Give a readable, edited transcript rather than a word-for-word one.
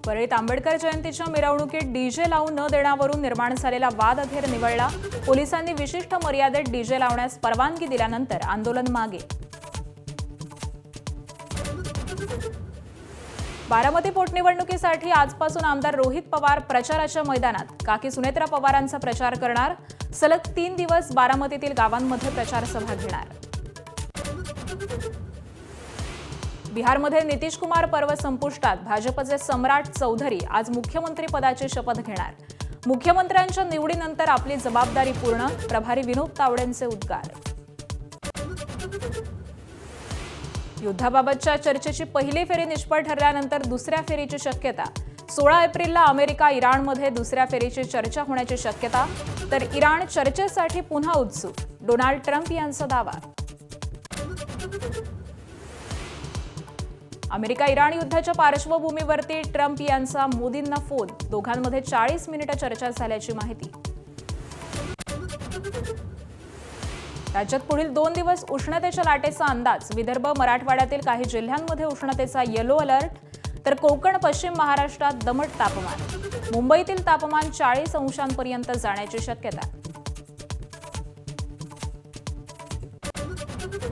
परळीत आंबेडकर जयंतीच्या मिरवणुकीत डीजे लावून न देण्यावरून निर्माण झालेला वाद अखेर निवळला। पोलिसांनी विशिष्ट मर्यादेत डीजे लावण्यास परवानगी दिल्यानंतर आंदोलन मागे। बारामती पोटनिवडणुकीसाठी आजपासून आमदार रोहित पवार प्रचाराच्या मैदानात। काकी सुनेत्रा पवारांचा प्रचार करणार। सलग 3 दिवस बारामतीतील गावांमध्ये प्रचार सभा घेणार। बिहारमध्ये नितीश कुमार पर्व संपुष्टात। भाजपचे सम्राट चौधरी आज मुख्यमंत्री पदाची शपथ घेणार। मुख्यमंत्र्यांच्या निवडीनंतर आपली जबाबदारी पूर्ण। प्रभारी विनोद तावडेंचे उद्गार। युद्धाबाबतच्या चर्चेची पहिली फेरी निष्फळ ठरल्यानंतर दुसऱ्या फेरीची शक्यता। 16 एप्रिलला अमेरिका इराणमध्ये दुसऱ्या फेरीची चर्चा होण्याची शक्यता। तर इराण चर्चेसाठी पुन्हा उत्सुक। डोनाल्ड ट्रम्प यांचा दावा। अमेरिका इराण युद्धाच्या पार्श्वभूमीवरती ट्रम्प यांचा मोदींना फोन। दोघांमध्ये 40 मिनिटे चर्चा झाल्याची माहिती। राज्यात पुढील 2 दिवस उष्णतेच्या लाटेचा अंदाज। विदर्भ मराठवाड्यातील काही जिल्ह्यांमध्ये उष्णतेचा येलो अलर्ट। तर कोकण पश्चिम महाराष्ट्रात दमट तापमान। मुंबईतील तापमान 40 अंशांपर्यंत जाण्याची शक्यता।